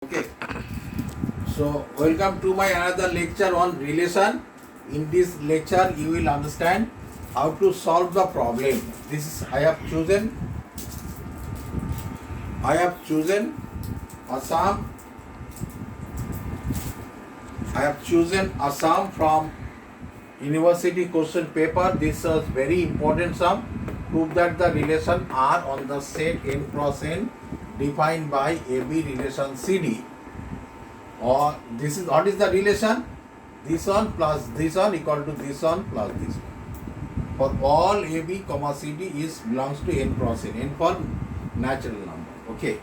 Okay, so welcome to my another lecture on relation. In this lecture, you will understand how to solve the problem. This is I have chosen Assam. I have chosen Assam from university question paper. This is very important sum. Prove that the relation R on the set n cross n defined by AB relation CD. Or this is what is the relation? This one plus this one equal to this one plus this one. For all AB comma CD is belongs to n cross n. N for natural number. Okay,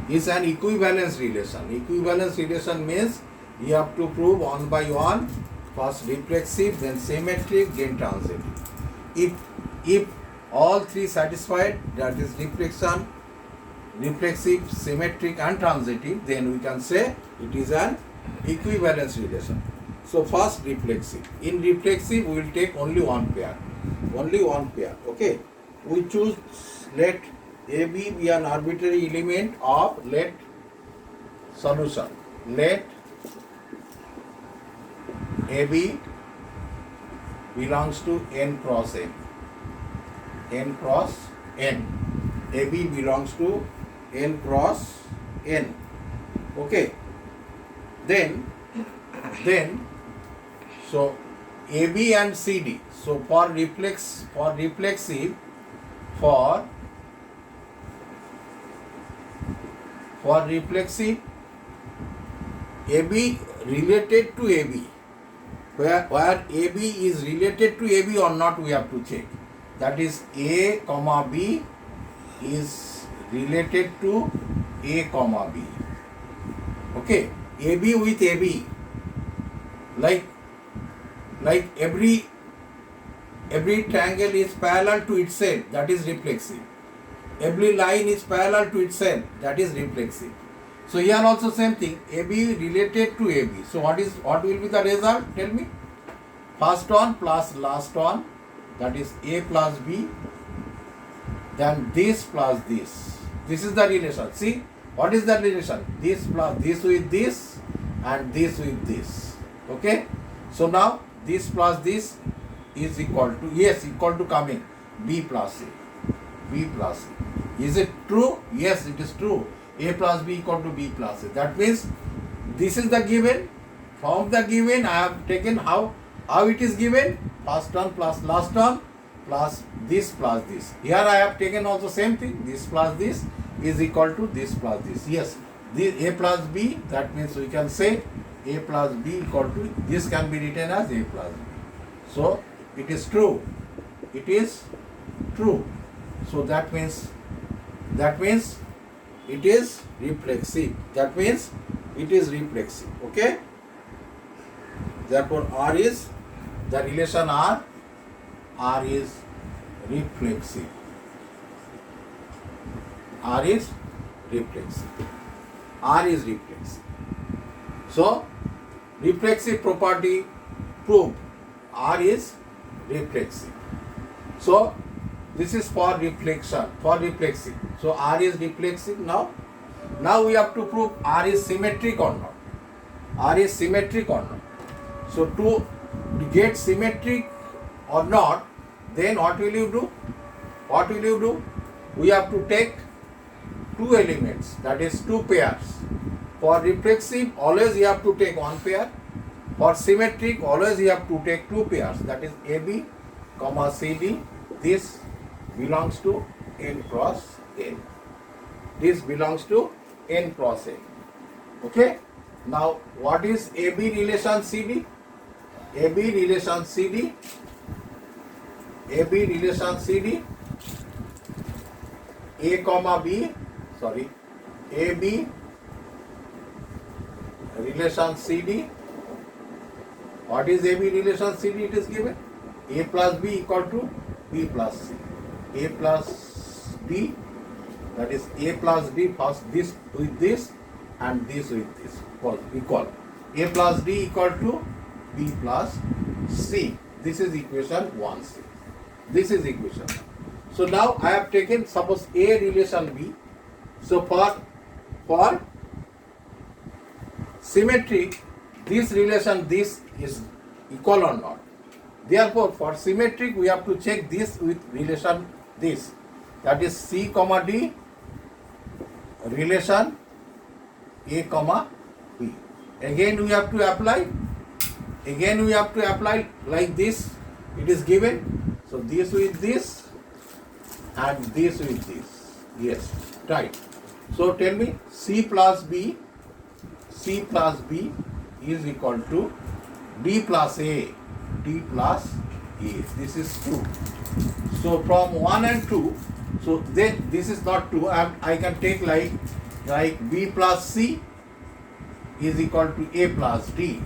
is an equivalence relation. Equivalence relation means you have to prove one by one. First reflexive, then symmetric, then transitive. If all three satisfied, that is reflection, reflexive, symmetric and transitive, then we can say it is an equivalence relation. So first reflexive. In reflexive we will take only one pair. Only one pair. Okay. We choose, let AB be an arbitrary element of let solution. Let AB belongs to n cross n. N cross n. AB belongs to n cross n. Okay. Then so AB and CD. So for reflexive AB related to AB. Where AB is related to AB or not, we have to check. That is A comma B is related to A comma B. Okay, AB with AB, like every triangle is parallel to itself, that is reflexive. Every line is parallel to itself, that is reflexive. So here also same thing, AB related to AB. So what will be the result? Tell me. First one plus last one, that is A plus B. Then this plus this. This is the relation. See, what is the relation? This plus this with this and this with this. Okay. So now this plus this is equal to, yes, equal to coming B plus A. B plus A. Is it true? Yes, it is true. A plus B equal to B plus A. That means this is the given. From the given I have taken how it is given. First one plus last one plus this plus this. Here I have taken also same thing. This plus this is equal to this plus this. Yes, this A plus B, that means we can say A plus B equal to, this can be written as A plus B. So it is true. It is true. So that means it is reflexive. That means it is reflexive. Okay. Therefore R is the relation R is reflexive. R is reflexive. R is reflexive. So reflexive property proved. R is reflexive. So this is for reflection, for reflexive. So R is reflexive now. Now we have to prove R is symmetric or not. R is symmetric or not. So to get symmetric or not, then what will you do? What will you do? We have to take two elements, that is two pairs. For reflexive, always you have to take one pair. For symmetric, always you have to take two pairs, that is AB comma CD. This belongs to n cross n. This belongs to n cross n. Okay. Now what is AB relation CD? AB relation CD. AB relation CD. A comma B. Sorry. AB relation CD. What is AB relation CD? It is given A plus B equal to B plus C. A plus B, that is A plus D, first this with this and this with this equal. A plus D equal to B plus C. This is equation 1C. This is equation. So now I have taken suppose A relation B. So for symmetric, this relation, this is equal or not. Therefore, for symmetric, we have to check this with relation this. That is C comma D relation A comma B. Again we have to apply. Again we have to apply like this. It is given. So this with this and this with this. Yes, right. So tell me C plus B is equal to D plus A. D plus A. This is 2. So from 1 and 2, so then this is not 2. I can take like B plus C is equal to A plus D.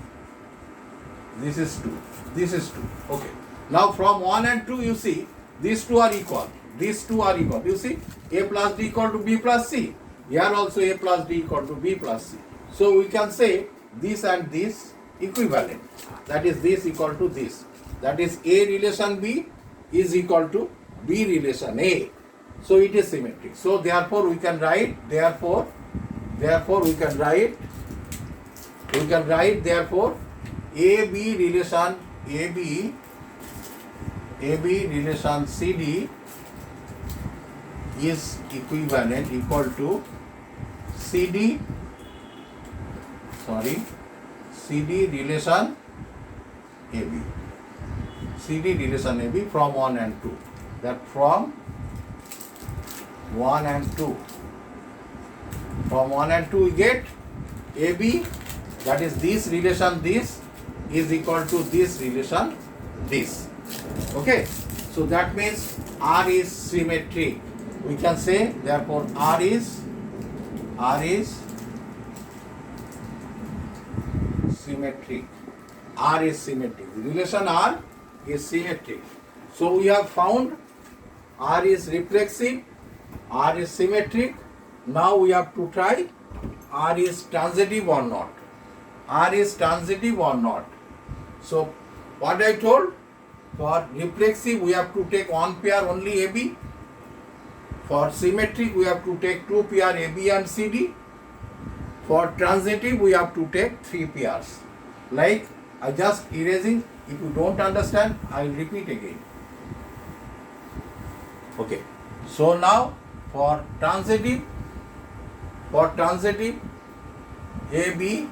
This is 2. This is 2. Okay. Now from 1 and 2, you see these two are equal. These two are equal. You see A plus D equal to B plus C. Here also A plus D equal to B plus C. So we can say this and this equivalent. That is this equal to this. That is A relation B is equal to B relation A. So it is symmetric. So therefore we can write therefore we can write therefore AB relation relation CD is equivalent equal to CD relation AB. CD relation AB from 1 and 2. That from 1 and 2. From 1 and 2 we get AB, that is this relation this is equal to this relation this. Okay. So that means R is symmetric. We can say therefore R is symmetric. R is symmetric. The relation R is symmetric. So we have found R is reflexive, R is symmetric. Now we have to try R is transitive or not. R is transitive or not. So what I told, for reflexive we have to take one pair only AB. For symmetric we have to take two pair AB and CD. For transitive we have to take 3 pairs. Like I just erasing. If you don't understand, I will repeat again. Okay. So now for transitive AB,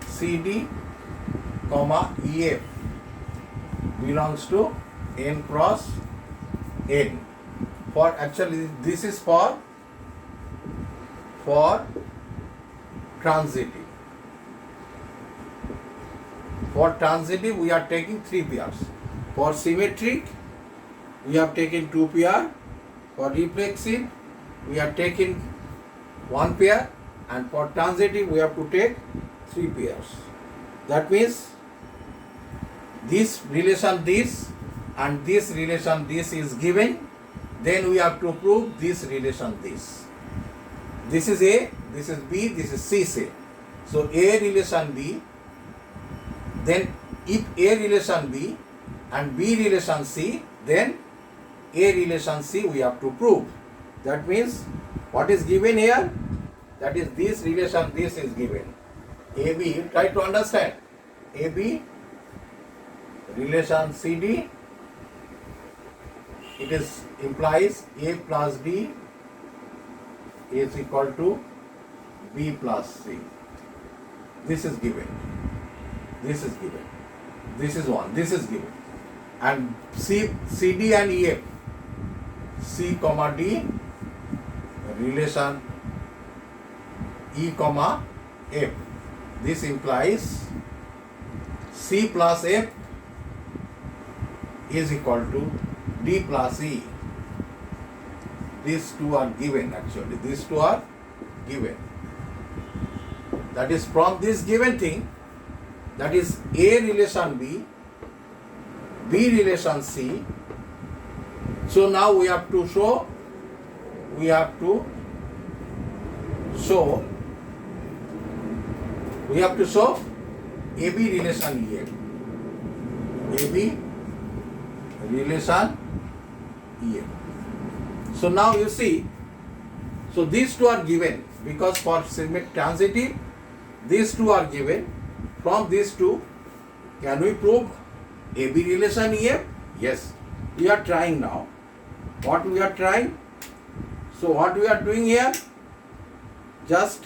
CD, comma EF belongs to N cross N. For actually this is for transitive. For transitive we are taking 3 pairs. For symmetric we have taken 2 pair. For reflexive we are taking 1 pair, and for transitive we have to take 3 pairs. That means this relation this and this relation this is given. Then we have to prove this relation this. This is A, this is B, this is C say. So A relation B, then if A relation B and B relation C, then A relation C we have to prove. That means what is given here? That is this relation this is given. AB, try to understand. AB relation CD, it is implies A plus D is equal to B plus C. This is given. This is given. This is one. This is given. And CD and EF, C comma D relation E comma F. This implies C plus F is equal to D plus E. These two are given actually. These two are given. That is from this given thing, that is A relation B, B relation C. So now we have to show AB relation EF. AB relation EF. So now you see, so these two are given because for transitive These two are given. From these two, can we prove AB relation EF? Yes. We are trying now. What we are trying? So what we are doing here? Just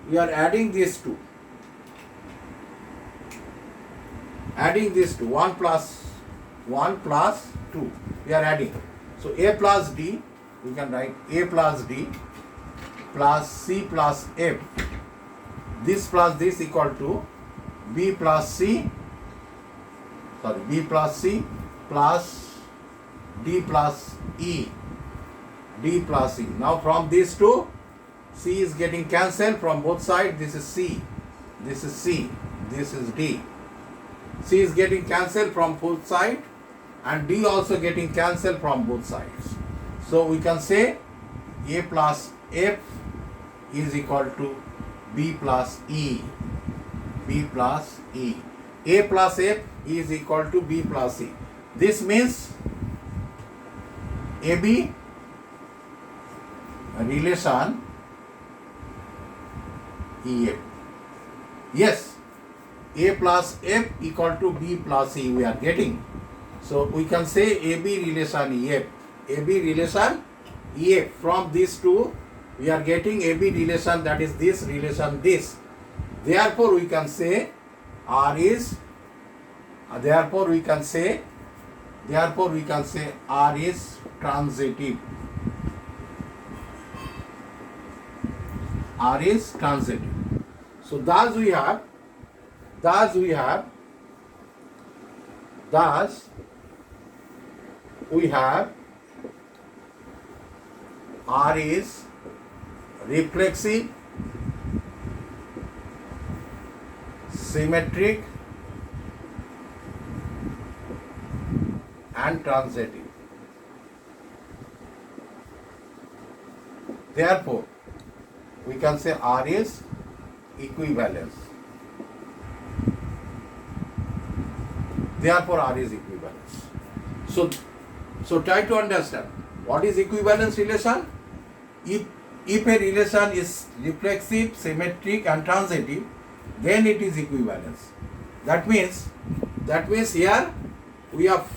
we are adding these two. Adding these two. 1 plus 2. We are adding. So A plus D, we can write A plus D plus C plus F. This plus this equal to B plus C plus D plus E. D plus E. Now from these two, C is getting cancelled from both sides. This is C. This is C. This is D. C is getting cancelled from both sides and D also getting cancelled from both sides. So we can say A plus F is equal to B plus E. B plus E. A plus F is equal to B plus E. This means AB relation EF. Yes, A plus F equal to B plus E we are getting. So we can say AB relation EF. AB relation EF. From these two we are getting AB relation, that is this relation this. Therefore we can say R is R is transitive. R is transitive. So thus we have R is reflexive, symmetric and transitive. Therefore, we can say R is equivalence. Therefore, R is equivalence. So try to understand what is equivalence relation. If a relation is reflexive, symmetric and transitive, then it is equivalence. That means here we have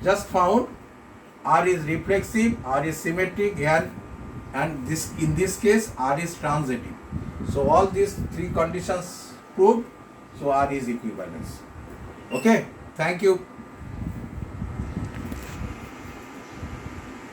just found R is reflexive, R is symmetric, and this in this case R is transitive. So all these three conditions proved. So R is equivalence. Okay. Thank you.